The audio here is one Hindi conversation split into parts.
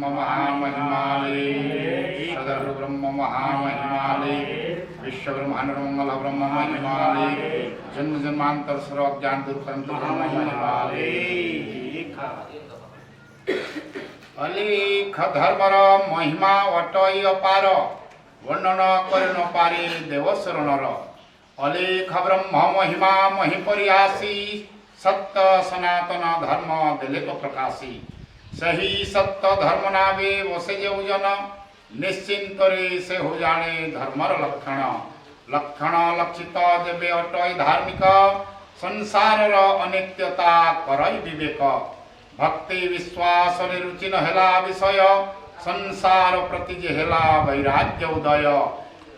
ब्रह्म महामहिमाले सदगुरु ब्रह्म महामहिमाले विश्व ब्रह्मांड मंगल ब्रह्म महिमाले जन्म जन्मांतर सर्व ज्ञान दूर करंतु ब्रह्म महिमाले अलेख धर्मर महिमा अटई अपार वर्णन कर न पारे देव शरणर अलेख ब्रह्म महिमा महिपरि आसी सत्य सनातन धर्म दिले तो प्रकाशी सही सत्य धर्म नावे बसे जो जन निश्चिंतरे से हो जाने धर्मर लक्षण लक्षण लक्षित जेबे अटई धार्मिक संसारर अनित्यता करई विवेक भक्ति विश्वास रुचि न हेला विषय संसार प्रति जे हेला वैराग्य उदय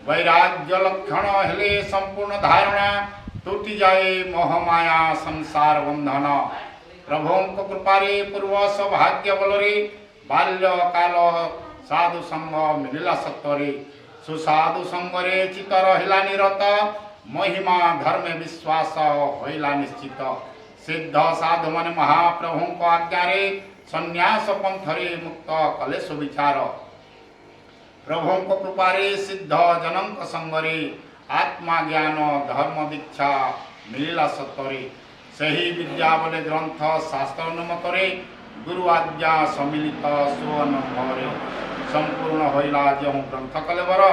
वैराग्य लक्षण हेले संपूर्ण धारणा टूटी जाए मोहमाया संसार बंधन प्रभु कृपारे पूर्व सौभाग्य बलरे बाल्य काल साधु संग मिलिला सत्वरे सुसाधु संगरे चित रहिला निरत महिमा धर्म विश्वास होइला निश्चित सिद्ध साधु मन महाप्रभु को आज्ञारे संन्यास पंथरे मुक्त कले सुविचार प्रभु को कृपारे सिद्ध जनक संगरे आत्मा ज्ञान धर्म दीक्षा मिलिला सत्वरे सही विद्या बोले ग्रंथ शास्त्र अनुमतरे गुरु आज्ञा सम्मिलित सुअनुभवरे संपूर्ण होइला जो ग्रंथ कलेवर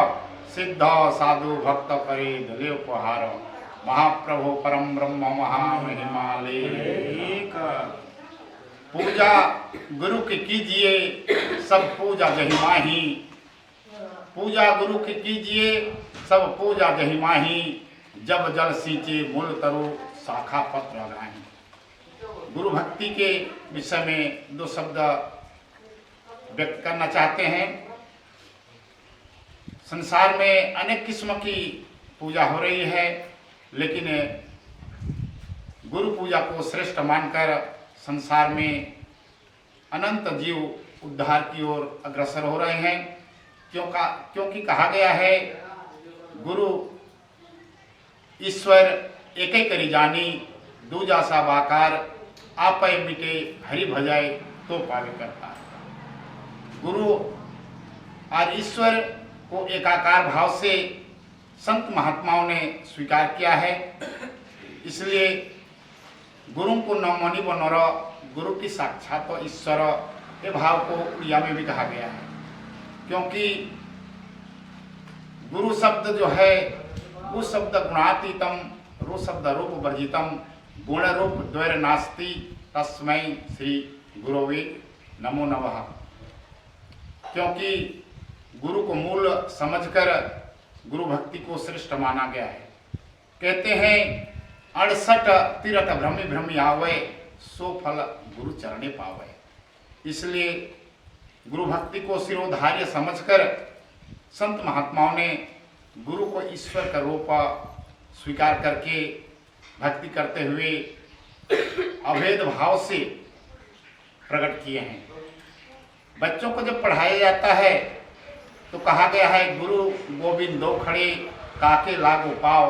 सिद्ध साधु भक्त करे दिले उपहार महाप्रभु परम ब्रह्म महामहिमाले पूजा गुरु की कीजिए सब पूजा जहि माही पूजा गुरु की कीजिए सब पूजा जहि माही जब जल सींचे मूल तरु शाखा पत्र लगाही गुरु भक्ति के विषय में दो शब्द व्यक्त करना चाहते हैं। संसार में अनेक किस्म की पूजा हो रही है लेकिन गुरु पूजा को श्रेष्ठ मानकर संसार में अनंत जीव उद्धार की ओर अग्रसर हो रहे हैं क्योंकि कहा गया है गुरु ईश्वर एक ही करी जानी दूजा सा बाकार आप मिटे हरि भजाए तो पावे करता गुरु और ईश्वर को एकाकार भाव से संत महात्माओं ने स्वीकार किया है। इसलिए गुरु को न मनि व नर गुरु की साक्षात ईश्वर ये भाव को क्रिया में भी कहा गया है क्योंकि गुरु शब्द जो है वो शब्द गुणातीतम रू शब्द रूप वर्जितम गुण रूप द्वैर नास्ति तस्मै श्री गुरुवे नमो नमः क्योंकि गुरु को मूल समझकर गुरु भक्ति को श्रेष्ठ माना गया है। कहते हैं 68 तीरथ भ्रमी भ्रमी आवे सो फल गुरु चरणे पावे। इसलिए गुरु भक्ति को शिरोधार्य समझकर संत महात्माओं ने गुरु को ईश्वर का रूप स्वीकार करके भक्ति करते हुए अभेद भाव से प्रकट किए हैं। बच्चों को जब पढ़ाया जाता है तो कहा गया है गुरु गोविंद दो खड़े काके लागो पाओ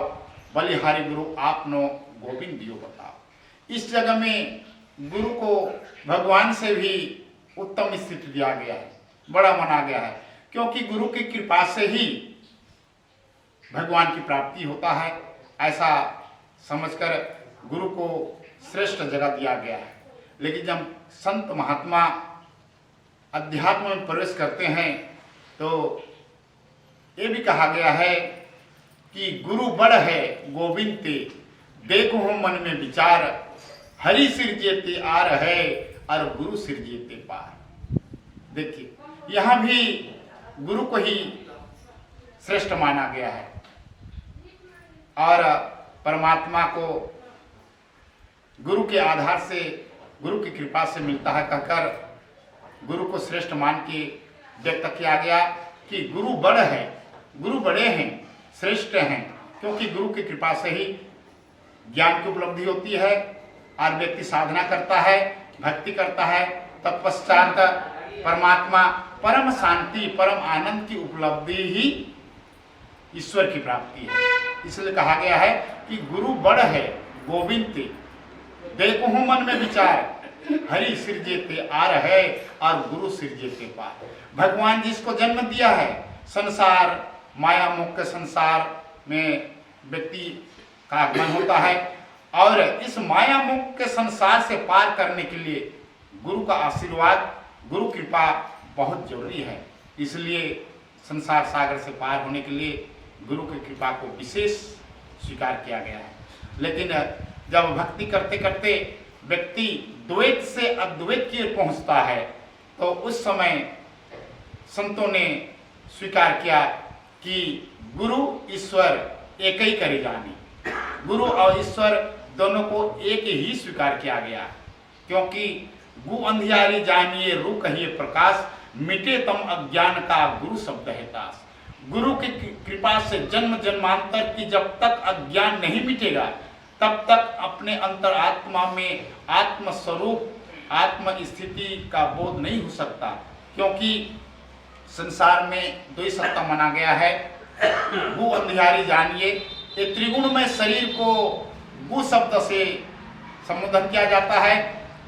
बलिहारी गुरु आपनो गोविंद दियो बताओ। इस जगह में गुरु को भगवान से भी उत्तम स्थिति दिया गया है, बड़ा माना गया है क्योंकि गुरु की कृपा से ही भगवान की प्राप्ति होता है। ऐसा समझकर गुरु को श्रेष्ठ जगह दिया गया है। लेकिन जब संत महात्मा अध्यात्म में प्रवेश करते हैं तो ये भी कहा गया है कि गुरु बड़ है गोविंद ते देखो मन में विचार हरि सिर जेते आर है और गुरु सिर जेते पार। देखिए यहाँ भी गुरु को ही श्रेष्ठ माना गया है और परमात्मा को गुरु के आधार से गुरु की कृपा से मिलता है कहकर गुरु को श्रेष्ठ मान के व्यक्त किया गया कि गुरु बड़ है, गुरु बड़े हैं, श्रेष्ठ हैं क्योंकि गुरु की कृपा से ही ज्ञान की उपलब्धि होती है और व्यक्ति साधना करता है, भक्ति करता है, तत्पश्चात परमात्मा परम शांति परम आनंद की उपलब्धि ही ईश्वर की प्राप्ति है। इसलिए कहा गया है कि गुरु बड़ है गोविंद ते देखो मन में विचार हरि सृजेते आर है और गुरु सृजेते पार। भगवान जिसको जन्म दिया है, संसार माया मोह के संसार में व्यक्ति का आगमन होता है और इस माया मोह के संसार से पार करने के लिए गुरु का आशीर्वाद, गुरु कृपा बहुत जरूरी है। इसलिए संसार सागर से पार होने के लिए गुरु की कृपा को विशेष स्वीकार किया गया है। लेकिन जब भक्ति करते करते व्यक्ति द्वैत से अद्वैत की ओर पहुंचता है तो उस समय संतों ने स्वीकार किया कि गुरु ईश्वर एक ही करे जानी। गुरु और ईश्वर दोनों को एक ही स्वीकार किया गया, क्योंकि गु अंधियारी जानिए रू कहिए प्रकाश, मिटे तम अज्ञान का गुरु शब्द है दास। गुरु की कृपा से जन्म जन्मांतर की जब तक अज्ञान नहीं मिटेगा तब तक अपने अंतरात्मा में आत्म स्वरूप, आत्म स्थिति का बोध नहीं हो सकता, क्योंकि संसार में दो ही सत्ता माना गया है। गु अंधियारी जानिए, ये त्रिगुण में शरीर को गु शब्द से संबोधन किया जाता है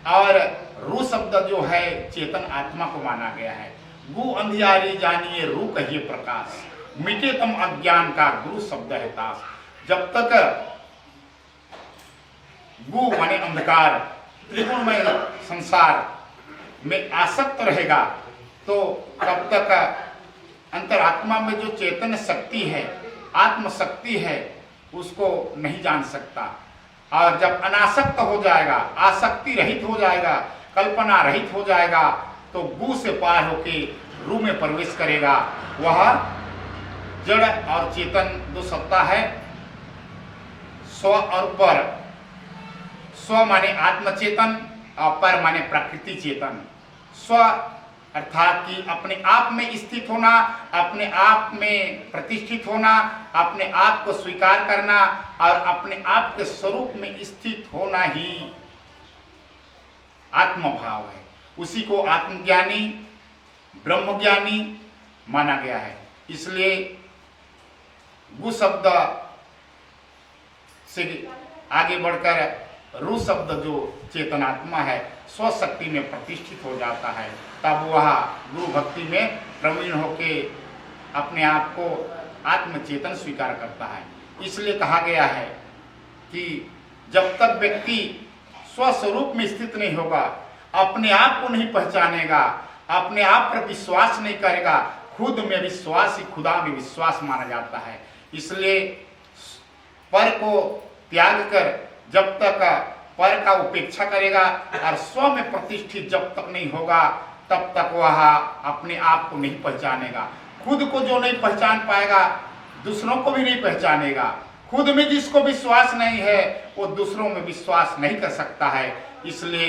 और रू शब्द जो है चेतन आत्मा को माना गया है। गु अंधियारी जानिए रू कहिए प्रकाश, मिटे तम अज्ञान का गुरु शब्द है दास। जब तक गु माने अंधकार, त्रिगुण में संसार में आसक्त रहेगा तो तब तक अंतरात्मा में जो चेतन शक्ति है, आत्म शक्ति है, उसको नहीं जान सकता। और जब अनासक्त हो जाएगा, आसक्ति रहित हो जाएगा, कल्पना रहित हो जाएगा तो गु से पार होके रू में प्रवेश करेगा। वह जड़ और चेतन दो सत्ता है, स्व और पर। स्व माने आत्मचेतन और पर माने प्रकृति चेतन। स्व अर्थात कि अपने आप में स्थित होना, अपने आप में प्रतिष्ठित होना, अपने आप को स्वीकार करना और अपने आप के स्वरूप में स्थित होना ही आत्मभाव है। उसी को आत्मज्ञानी, ब्रह्मज्ञानी माना गया है। इसलिए गु शब्द से आगे बढ़कर रू शब्द जो चेतनात्मा है स्वशक्ति में प्रतिष्ठित हो जाता है, तब वह गुरु भक्ति में प्रवीण होके अपने आप को आत्मचेतन स्वीकार करता है। इसलिए कहा गया है कि जब तक व्यक्ति स्वस्वरूप में स्थित नहीं होगा, अपने आप को नहीं पहचानेगा, अपने आप पर विश्वास नहीं करेगा, खुद में विश्वास ही खुदा में विश्वास माना जाता है। इसलिए पर को त्याग कर जब तक पर का उपेक्षा करेगा और स्व में प्रतिष्ठित जब तक नहीं होगा तब तक वह अपने आप को नहीं पहचानेगा। खुद को जो नहीं पहचान पाएगा दूसरों को भी नहीं पहचानेगा। खुद में जिसको विश्वास नहीं है वो दूसरों में विश्वास नहीं कर सकता है। इसलिए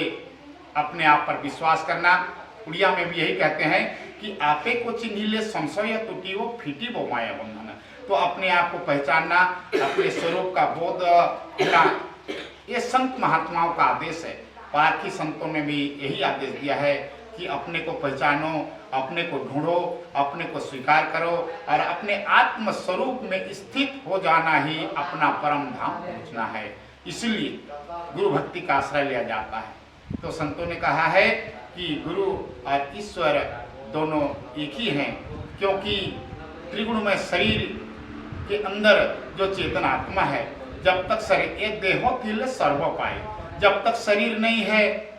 अपने आप पर विश्वास करना, उड़िया में भी यही कहते हैं कि आपे को चिन्हिले संशय टूटी वो फीटी वो माया बंधन। तो अपने आप को पहचानना, अपने स्वरूप का बोध होना, ये संत महात्माओं का आदेश है। पारखी संतों ने भी यही आदेश दिया है कि अपने को पहचानो, अपने को ढूंढो, अपने को स्वीकार करो और अपने आत्म स्वरूप में स्थित हो जाना ही अपना परम धाम पहुंचना है। इसलिए गुरु भक्ति का आश्रय लिया जाता है। तो संतों ने कहा है कि गुरु और ईश्वर दोनों एक ही हैं, क्योंकि त्रिगुणमय शरीर के अंदर जो चेतन आत्मा है, जब तक शरीर एक देहो तिल सर्व पाए, जब तक शरीर नहीं है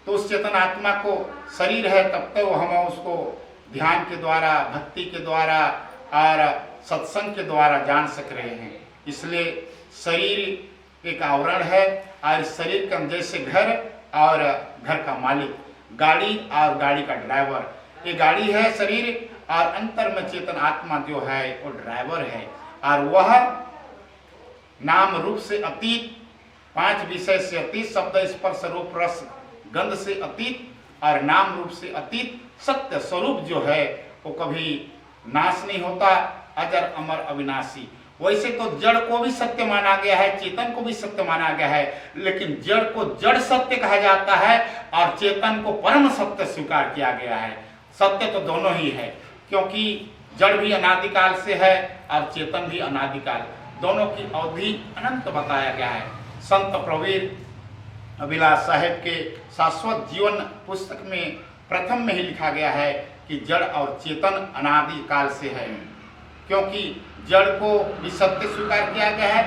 तो उस चेतन आत्मा को शरीर है तब तक हम उसको ध्यान के द्वारा, भक्ति के द्वारा और सत्संग के द्वारा जान सक रहे हैं। इसलिए शरीर एक आवरण है और शरीर का जैसे घर और घर का मालिक, गाड़ी और गाड़ी का ड्राइवर, ये गाड़ी है शरीर और अंतर में चेतन आत्मा जो है वो ड्राइवर है। और वह नाम रूप से अतीत, पांच विषय से अतीत, शब्द स्पर्श रूप रस गंध से अतीत और नाम रूप से अतीत सत्य स्वरूप जो है वो कभी नाश नहीं होता, अजर अमर अविनाशी। वैसे तो जड़ को भी सत्य माना गया है, चेतन को भी सत्य माना गया है, लेकिन जड़ को जड़ सत्य कहा जाता है और चेतन को परम सत्य स्वीकार किया गया है। सत्य तो दोनों ही है, क्योंकि जड़ भी अनादिकाल से है और चेतन भी अनादिकाल, दोनों की अवधि अनंत बताया गया है। संत प्रवीर अभिलाष साहेब के शाश्वत जीवन पुस्तक में प्रथम में ही लिखा गया है कि जड़ और चेतन अनादि काल से है, क्योंकि जड़ को भी सत्य स्वीकार किया गया है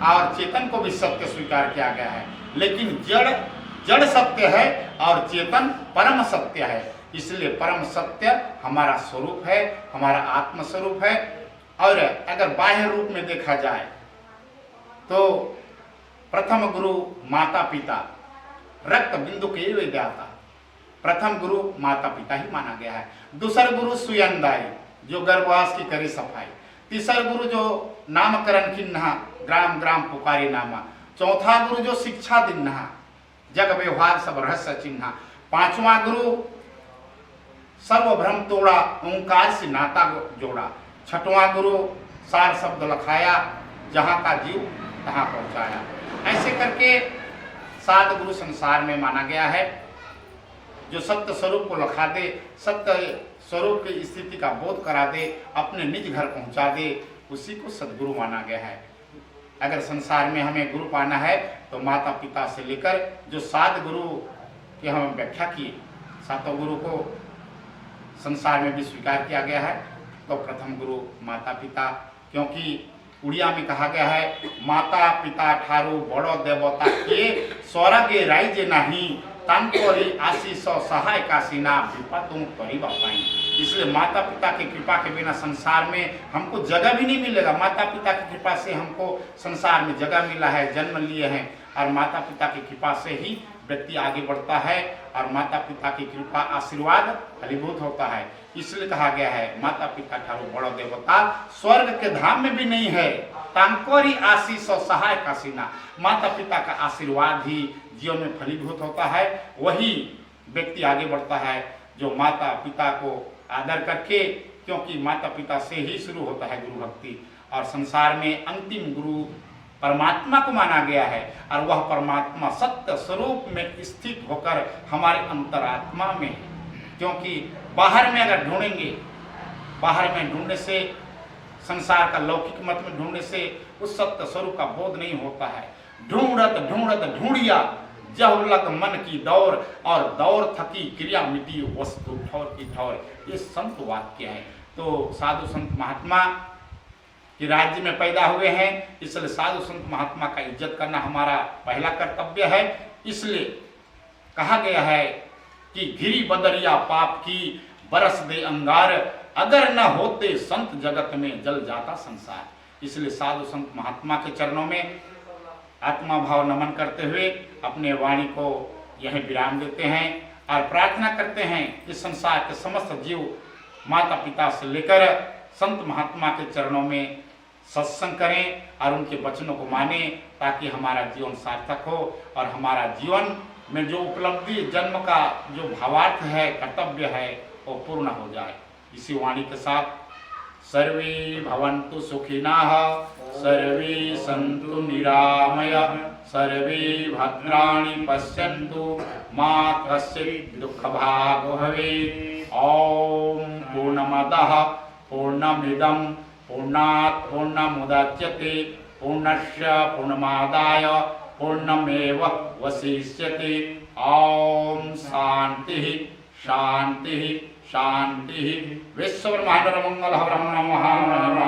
और चेतन को भी सत्य स्वीकार किया गया है, लेकिन जड़ सत्य है और चेतन परम सत्य है। इसलिए परम सत्य हमारा स्वरूप है, हमारा आत्म स्वरूप है। और अगर बाह्य रूप में देखा जाए तो प्रथम गुरु माता पिता, रक्त बिंदु के विद्याता, प्रथम गुरु माता पिता ही माना गया है। दूसरा गुरु सुयनदाई जो गर्भवास की करे सफाई, तीसरा गुरु जो नामकरण किन्हा ग्राम ग्राम पुकारे नामा, चौथा गुरु जो शिक्षा दिन्हा जग व्यवहार सब रहस्य चिन्हा, पांचवा गुरु सर्व भ्रम तोड़ा ओंकार से नाता जोड़ा, छठवां गुरु सार शब्द लखाया जहां का जीव तहां पहुंचाया। ऐसे करके 7 गुरु संसार में माना गया है। जो सत्य स्वरूप को लखा दे, सत्य स्वरूप की स्थिति का बोध करा दे, अपने निज घर पहुंचा दे, उसी को सदगुरु माना गया है। अगर संसार में हमें गुरु पाना है तो माता पिता से लेकर जो 7 गुरु की हम व्याख्या की, 7 गुरु को संसार में भी स्वीकार किया गया है। तो प्रथम गुरु माता पिता, क्योंकि उड़िया में कहा गया है माता पिता ठारू बड़ो देवता के स्वर्ग राइजे नहीं तांकोरी आशीष सहाय का सीना विपा तुम करी बापाई। इसलिए माता पिता की कृपा के बिना संसार में हमको जगह भी नहीं मिलेगा। माता पिता की कृपा से हमको संसार में जगह मिला है, जन्म लिए हैं, और माता पिता की कृपा से ही व्यक्ति आगे बढ़ता है और माता पिता की कृपा आशीर्वाद फलीभूत होता है। इसलिए कहा गया है माता पिता ठारू बड़ो देवता स्वर्ग के धाम में भी नहीं है, तांकोरी आशीष और सहाय का सीना। माता पिता का आशीर्वाद ही जीवन में फलीभूत होता है, वही व्यक्ति आगे बढ़ता है जो माता पिता को आदर करके, क्योंकि माता पिता से ही शुरू होता है गुरु भक्ति। और संसार में अंतिम गुरु परमात्मा को माना गया है, और वह परमात्मा सत्य स्वरूप में स्थित होकर हमारे अंतरात्मा में है। क्योंकि बाहर में अगर ढूंढेंगे, बाहर में ढूंढने से, संसार का लौकिक मत में ढूंढने से उस सत्य स्वरूप का बोध नहीं होता है। ढूंढत ढूंढत ढूंढिया जब लग मन की दौड़, और दौड़ थकी क्रिया मिटी वस्तु ठौर की ठौर। ये संत वाक्य है। तो साधु संत महात्मा कि राज्य में पैदा हुए हैं, इसलिए साधु संत महात्मा का इज्जत करना हमारा पहला कर्तव्य है। इसलिए कहा गया है कि घिरी बदरिया पाप की बरस दे अंगार, अगर न होते संत जगत में जल जाता संसार। इसलिए साधु संत महात्मा के चरणों में आत्मा भाव नमन करते हुए अपने वाणी को यह विराम देते हैं और प्रार्थना करते हैं कि संसार के समस्त जीव माता पिता से लेकर संत महात्मा के चरणों में सत्संग करें और उनके वचनों को माने, ताकि हमारा जीवन सार्थक हो और हमारा जीवन में जो उपलब्धि जन्म का जो भावार्थ है, कर्तव्य है, वो पूर्ण हो जाए। इसी वाणी के साथ सर्वे भवन्तु सुखिनः, सर्वे सन्तु निरामया, सर्वे भद्राणि पश्यन्तु, मा कश्चित् दुःखभाग् भवेत्। ॐ पूर्णमदः पूर्णमिदं पूर्णात् पूर्णमुदच्यते पूर्णस्य पूर्णमादाय पूर्णमेवावशिष्यते। ॐ शान्तिः शान्तिः शान्तिः। विश्व ब्रह्मांड मंगल ब्रह्म महामहिमा।